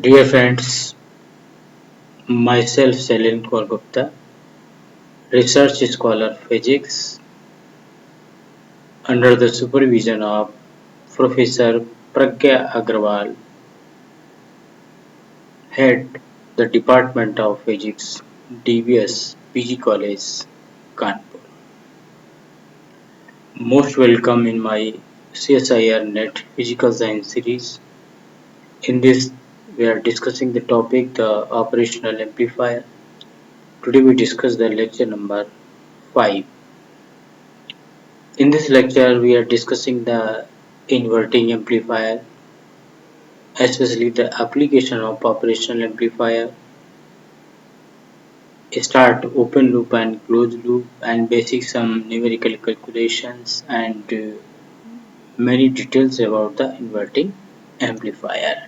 Dear friends, myself Shalin Kaur Gupta, research scholar physics under the supervision of Professor Pragya Agrawal, head the Department of Physics, DBS, PG College, Kanpur. Most welcome in my CSIR Net Physical Science series. In this, we are discussing the topic the operational amplifier. Today we discuss the lecture number 5. In this lecture, we are discussing the inverting amplifier, especially the application of operational amplifier, start open loop and closed loop, and basic some numerical calculations and many details about the inverting amplifier.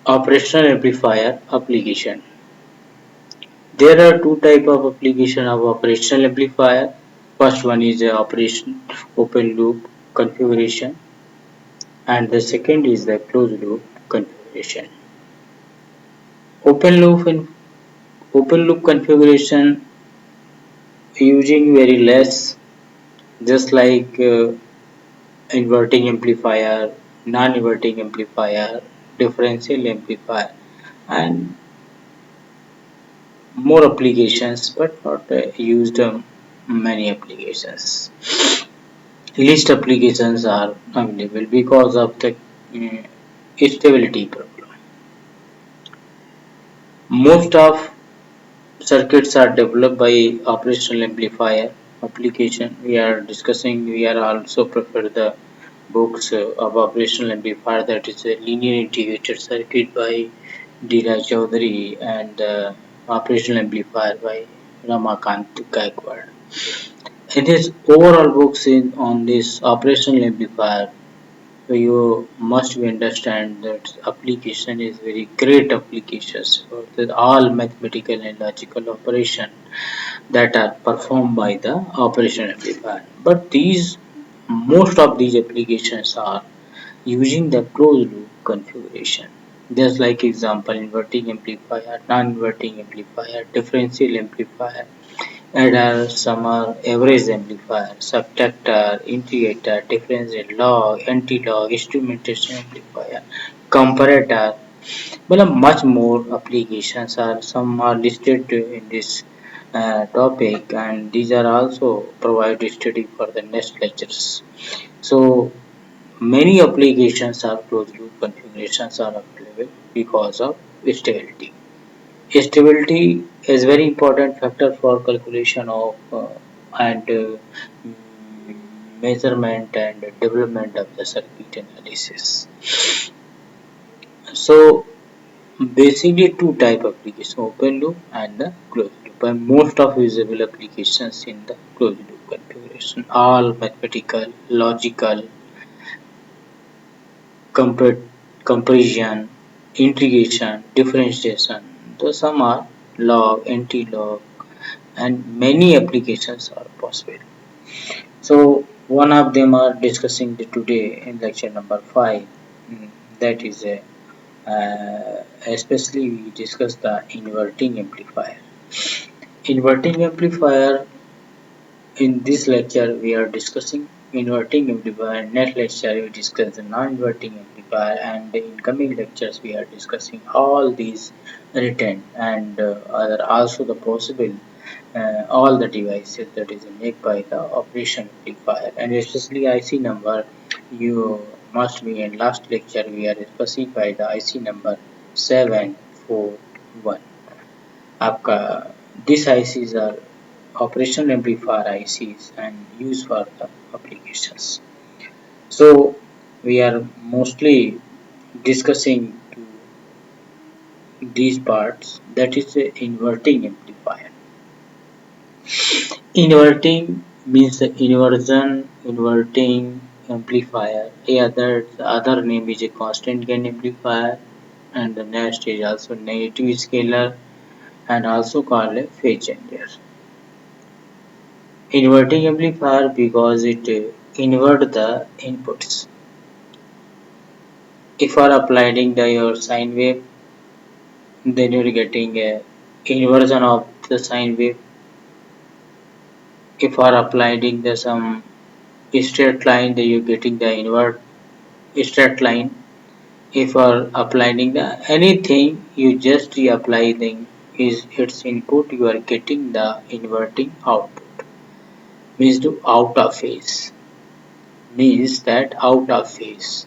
Operational amplifier application. There are two type of application of operational amplifier. First one is the operation open loop configuration and the second is the closed loop configuration. Open loop in open loop configuration using very less, just like inverting amplifier, non-inverting amplifier, differential amplifier, and more applications, but not used many applications. Least applications are available because of the stability problem. Most of circuits are developed by operational amplifier application. We are also prefer the books of operational amplifier, that is a linear integrated circuit by D. Rai Chaudhary and operational amplifier by Ramakant Gaikwad. In his overall books on this operational amplifier, so you must be understand that application is very great applications for all mathematical and logical operation that are performed by the operation amplifier. But these most of these applications are using the closed loop configuration. Just like example inverting amplifier, non-inverting amplifier, differential amplifier, adder, summer, average amplifier, subtractor, integrator, differential log, anti-log, instrumentation amplifier, comparator. Well, much more applications are some are listed in this topic, and these are also provided study for the next lectures. So many applications are closed loop configurations are available because of stability. Stability is very important factor for calculation of and measurement and development of the circuit analysis. So basically two type of application, open loop and the closed loop, and most of visible applications in the closed loop configuration, all mathematical, logical, comparison, integration, differentiation. So some are log, anti-log, and many applications are possible. So one of them are discussing today in lecture number 5. That is especially we discuss the inverting amplifier. Inverting amplifier, in this lecture we are discussing inverting amplifier. Next lecture we discuss the non-inverting amplifier, and in coming lectures we are discussing all these written and are also the possible all the devices that is made by the operation amplifier, and especially IC number. You must be in last lecture we are specify the IC number 741. आपका these ICs are operation amplifier ICs and used for the applications. So we are mostly discussing these parts, that is the inverting amplifier. Inverting means the inversion, inverting amplifier. The other name is a constant gain amplifier. and the next is also negative scalar and also called a phase changer. Inverting amplifier because it invert the inputs. If you are applying your sine wave, then you are getting a inversion of the sine wave. If you are applying the some straight line, then you are getting the invert straight line. If you are applying the anything, you just reapply the is its input, you are getting the inverting output. Means to out of phase. Means that out of phase.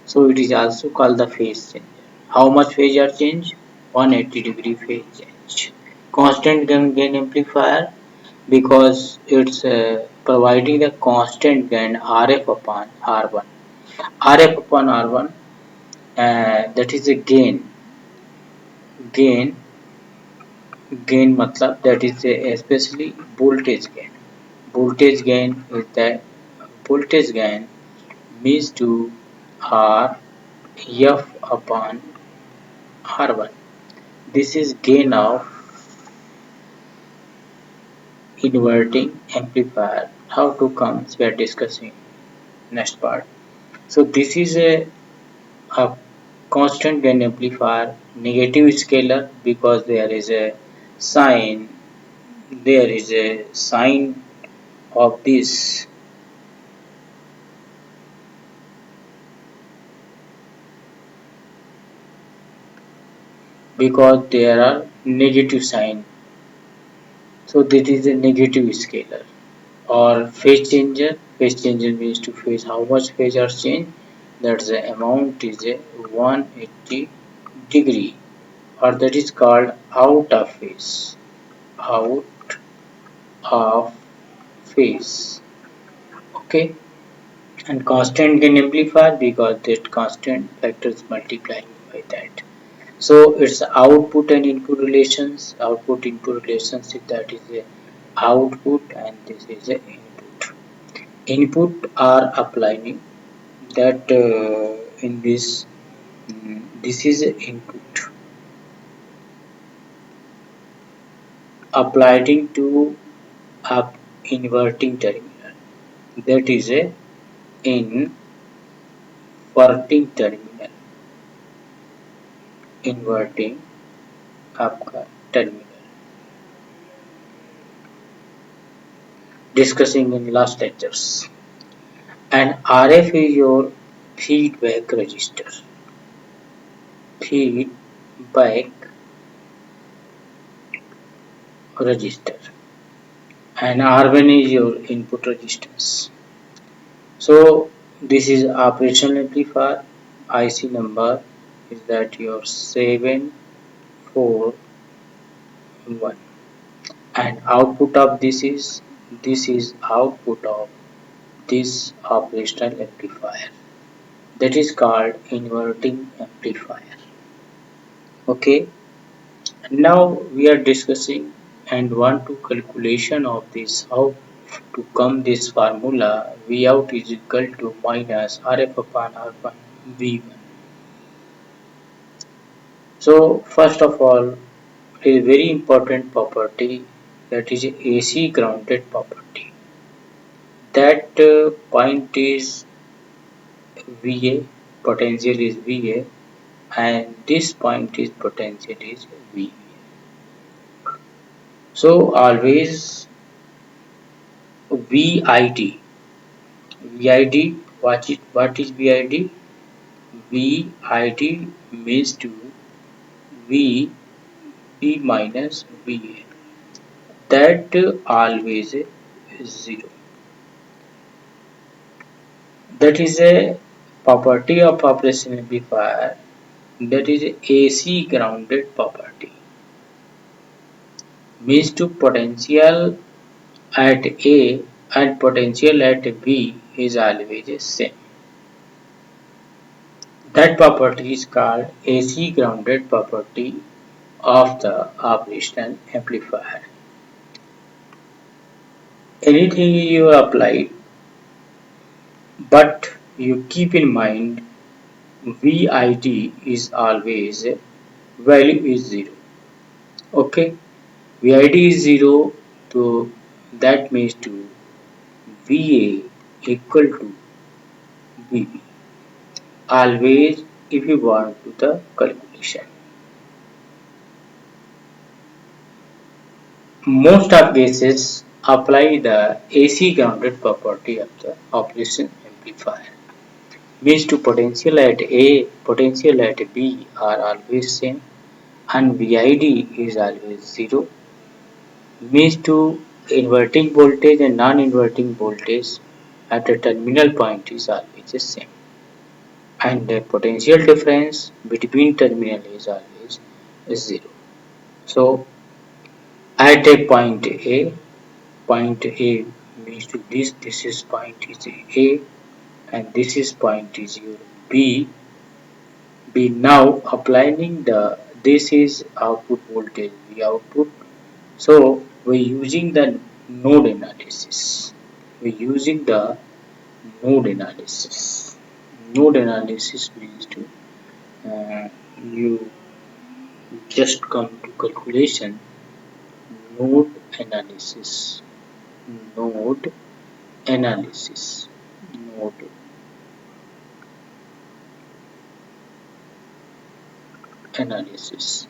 So it is also called the phase change. How much phase are change? 180-degree phase change. Constant gain amplifier because it's providing the constant gain RF upon R1. RF upon R1 that is a gain gain matlab that is especially voltage gain is that voltage gain means to R F upon R1. This is gain of inverting amplifier. How to comes we are discussing next part. So this is a constant gain amplifier, negative scalar because sign there is a sign of this because there are negative sign. So this is a negative scalar or phase changer. Phase changer means to phase how much phase are changed. That's the amount is a 180 degree or that is called out of phase. Out of phase. Okay. And constant gain amplifier because that constant factor is multiplying by that. So it's output and input relations. Output input relationship that is a output and this is a input. Input are applying that in this this is a input applying to up inverting terminal. That is a inverting terminal. Inverting आपका terminal. Discussing in last lectures. And RF is your feedback register. Feedback register. And R1 is your input resistance. So this is operational amplifier. IC number is that your 741 and output of this is output of this operational amplifier that is called inverting amplifier. Okay, now we are discussing and want to calculation of this how to come this formula V out is equal to minus RF upon R1 V1. So first of all, a very important property that is AC grounded property. That point is VA, potential is VA, and this point is potential is V. So always VID. VID, what is VID? VID means to V B minus VA. That always is 0. That is a property of operation amplifier. That is AC grounded property. Means to potential at A and potential at B is always same. That property is called AC grounded property of the operational amplifier. Anything you apply, but you keep in mind VID is always value is 0. Okay, VID is 0, so that means to VA equal to VB. Always if you want to the calculation. Most of cases apply the AC grounded property of the operation amplifier. Means to potential at A, potential at B are always same and VID is always 0. Means to inverting voltage and non-inverting voltage at a terminal point is always the same. And the potential difference between terminal is always 0. So at a point A means to this is point is A and this is point is your B. B now applying the this is output voltage the output. So we're using the node analysis. We're using the node analysis. Node analysis means to you just come to calculation node analysis. Node analysis. Node analysis.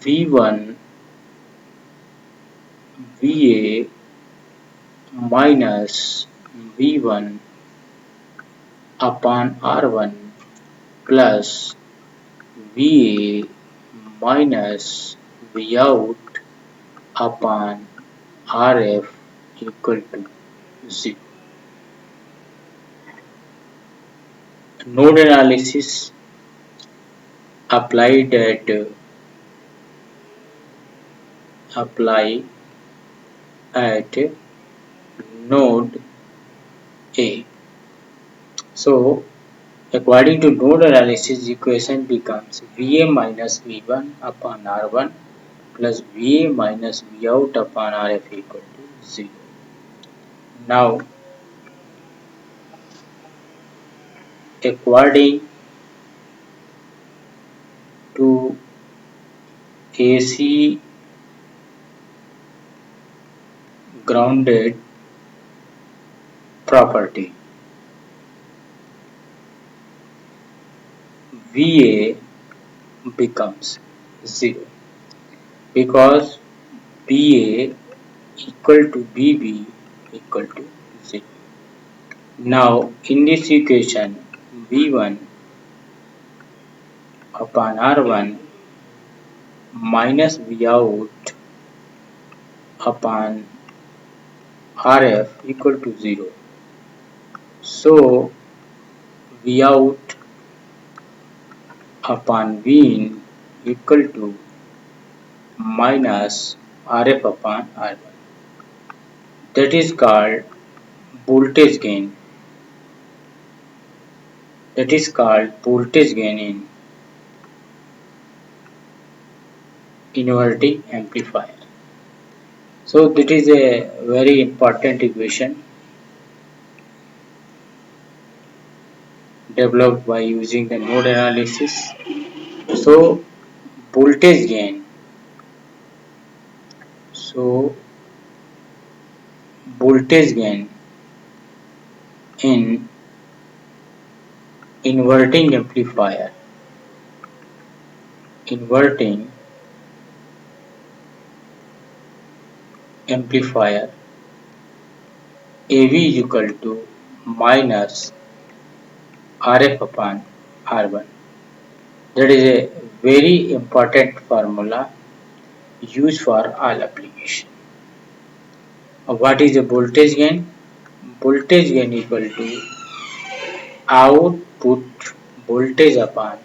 V1 VA minus V1 upon R1 plus VA minus Vout upon RF equal to 0. Node analysis applied at apply at node A. So according to node analysis equation becomes VA minus V1 upon R1 plus VA minus Vout upon RF equal to 0. Now according to AC grounded property, VA becomes 0 because BA equal to BB equal to 0. Now in this equation V1 upon R1 minus Vout upon RF equal to 0. So Vout upon Vin equal to minus RF upon R1. That is called voltage gain. That is called voltage gain in inverting amplifier. So that is a very important equation developed by using the node analysis. So voltage gain. So voltage gain in inverting amplifier. Inverting amplifier AV is equal to minus RF upon R1. That is a very important formula used for all application. What is the voltage gain? Voltage gain equal to output voltage upon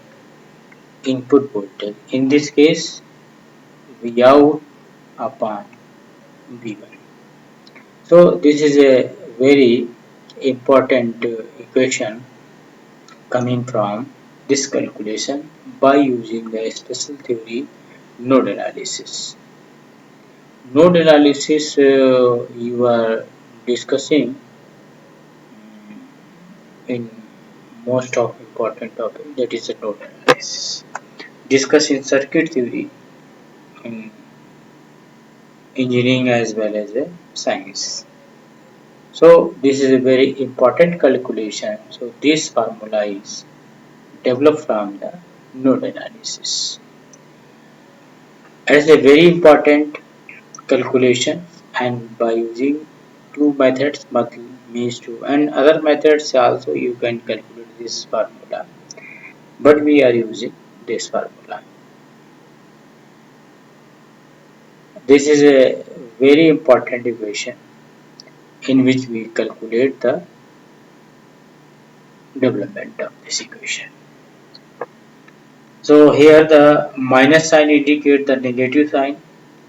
input voltage. In this case, Vout upon V1. So this is a very important equation coming from this calculation by using the special theory node analysis. Node analysis you are discussing in most of important topic, that is the node analysis. Discuss in circuit theory in engineering as well as science. So this is a very important calculation. So this formula is developed from the node analysis. As a very important calculation, and by using two methods means to, and other methods also you can calculate this formula, but we are using this formula. This is a very important equation in which we calculate the development of this equation. So here the minus sign indicate the negative sign.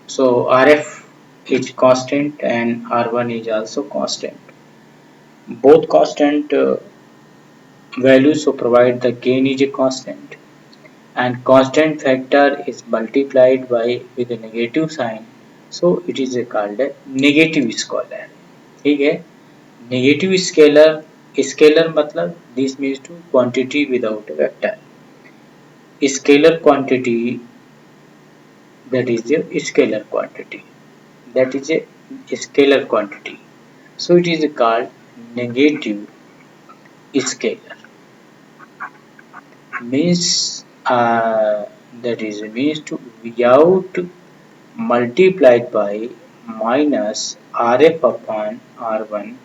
So RF is constant and R1 is also constant. Both constant values, so provide the gain is a constant, and constant factor is multiplied by with a negative sign, so it is called a negative scalar. ठीक है, negative scalar मतलब this means to quantity without a vector. Scalar quantity, that is a scalar quantity, that is a scalar quantity, so it is called negative scalar. Means that is means to without multiplied by minus Rf upon R1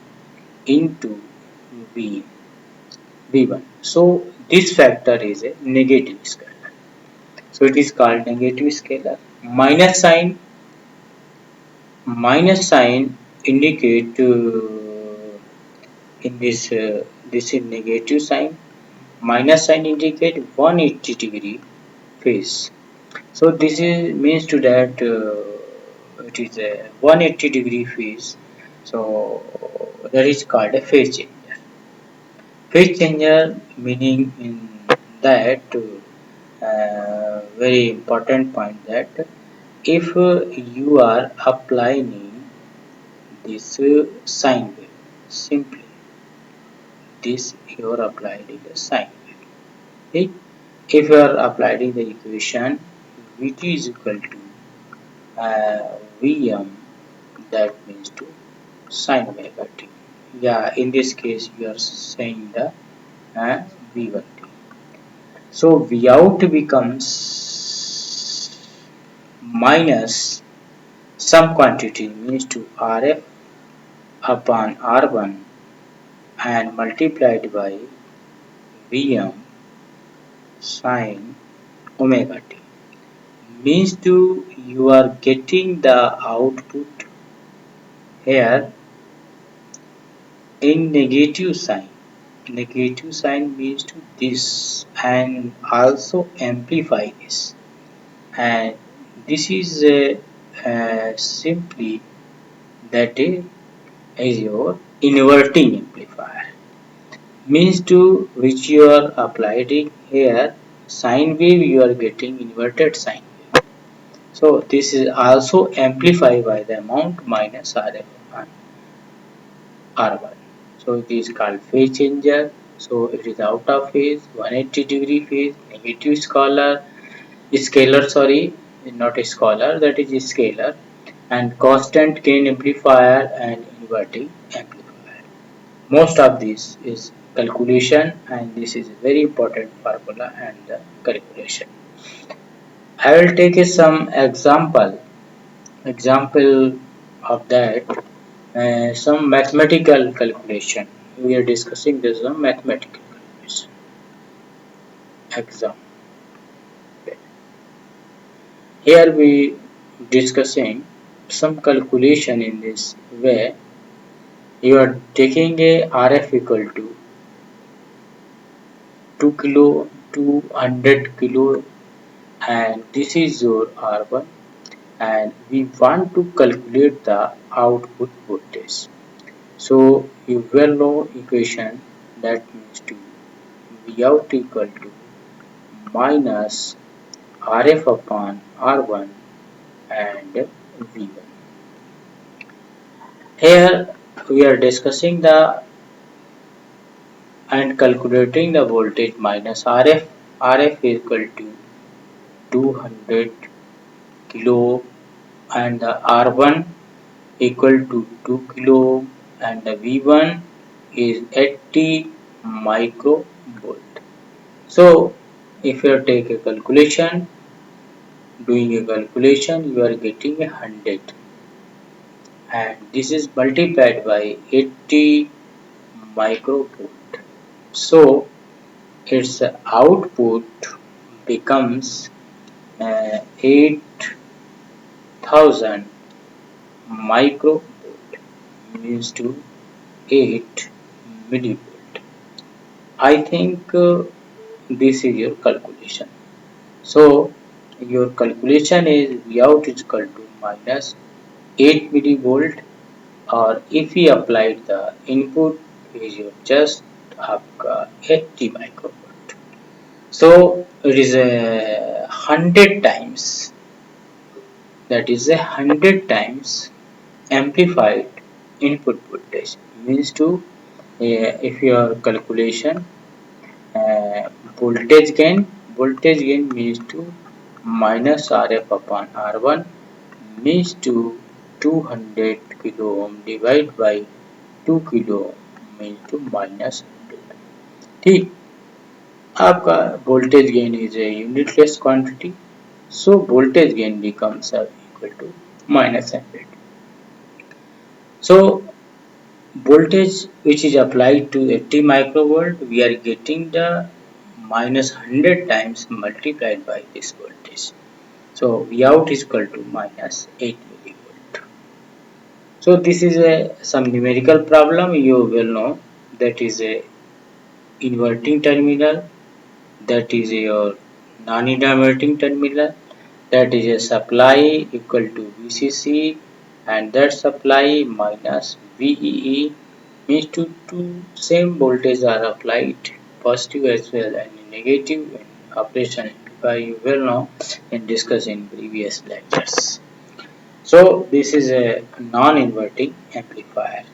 into V1. So this factor is a negative scalar. So it is called negative scalar. Minus sign indicate in this is negative sign. Minus sign indicate 180 degree phase. So this is means to that it is a 180-degree phase. So that is called a phase changer. Phase changer meaning in that very important point that if you are applying this sine wave, simply this you are applying the sine wave. Okay? If you are applying the equation Vt is equal to Vm, that means to sine omega t. Yeah, in this case we are saying the V1t. So V out becomes minus some quantity means to Rf upon R1 and multiplied by Vm sine omega t, means to you are getting the output here in negative sign. Negative sign means to this and also amplify this, and this is simply that is your inverting amplifier, means to which you are applying here sine wave, you are getting inverted sine wave. So this is also amplified by the amount minus Rf and R1. So it is called phase changer. So it is out of phase, 180-degree phase, negative scalar, sorry, not a scalar, that is a scalar, and constant gain amplifier and inverting amplifier. Most of this is calculation, and this is a very important formula and the calculation. I will take some example of that. Some mathematical calculation. We are discussing this some mathematical calculation. Example. Here we discussing some calculation in this where you are taking a RF equal to 2 kilo, 200 kilo, and this is your R1, and we want to calculate the output voltage. So you well know equation, that means to V out equal to minus Rf upon R1 and V1. Here we are discussing the and calculating the voltage minus RF. RF is equal to 200 kilo and the R1 equal to 2 kilo ohm and the V1 is 80 microvolt. So if you take a calculation, doing a calculation, you are getting 100 and this is multiplied by 80 microvolt. So its output becomes 8000 microvolt means to 8 millivolt. I think this is your calculation. So your calculation is V out is equal to minus 8 millivolt, or if we applied the input is your just आपका 80 microvolt. So it is a 100 times, that is a 100 times amplified input voltage means to if your calculation uh, voltage gain voltage gain means to minus RF upon R1 means to 200 kilo ohm divided by 2 kilo ohm means to minus 100. ठीक, आपका voltage gain is a unitless quantity, so voltage gain becomes equal to minus 100. So voltage which is applied to 80 microvolt, we are getting the minus 100 times multiplied by this voltage. So V out is equal to minus 8 millivolt. So this is some numerical problem you will know, that is a inverting terminal, that is your non-inverting terminal, that is a supply equal to VCC and that supply minus VEE means to two same voltage are applied, positive as well and negative in operation amplifier you will know in discussing previous lectures. So this is a non-inverting amplifier.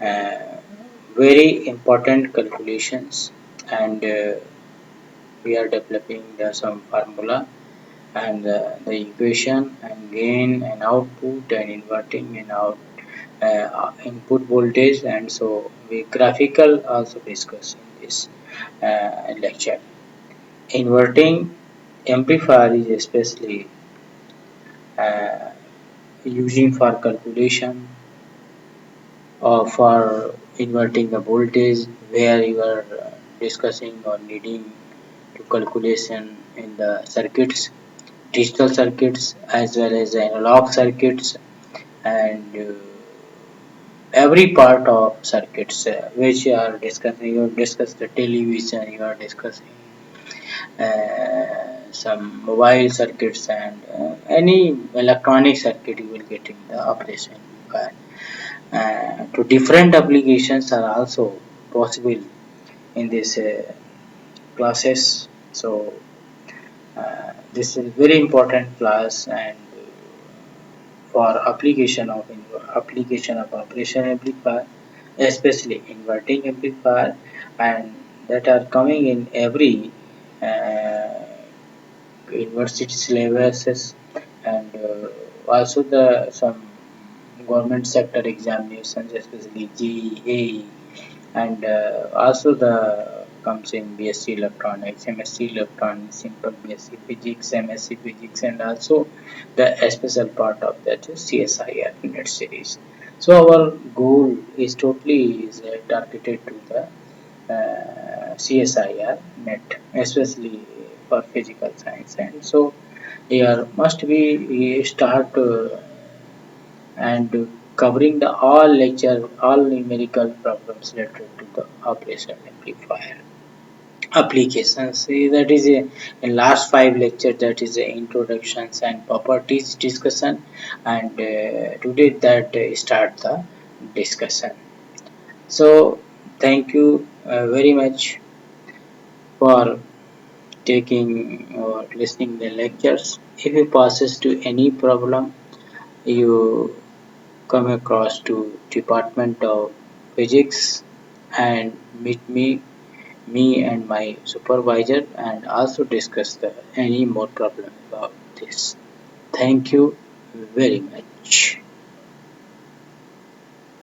Uh, Very important calculations, and we are developing some formula and the equation and gain and output and inverting and out input voltage, and so we graphical also discuss in this lecture. Inverting amplifier is especially uh, using for calculation or for inverting the voltage, where you are discussing or needing to calculation in the circuits, digital circuits as well as analog circuits, and every part of circuits which you are discussing. You discuss the television, you are discussing some mobile circuits, and any electronic circuit you will get in the operation. To different applications are also possible in this classes. So this is very important class, and for application of operation amplifier, especially inverting amplifier, and that are coming in every uh, university syllabuses, and also the some government sector examinations, especially GEA, and also the comes in BSc Electronics, MSc Electronics, Simple BSc Physics, MSc Physics, and also the special part of that is CSIR net series. So our goal is totally is targeted to the CSIR net, especially for physical science, and so here must be start and covering the all lecture, all numerical problems related to the operation amplifier applications. See, that is in last 5 lectures, that is introductions and properties discussion, and today that start the discussion. So thank you very much for taking or listening the lectures. If you passes to any problem, you come across to Department of Physics and meet me and my supervisor and also discuss any more problem about this. Thank you very much.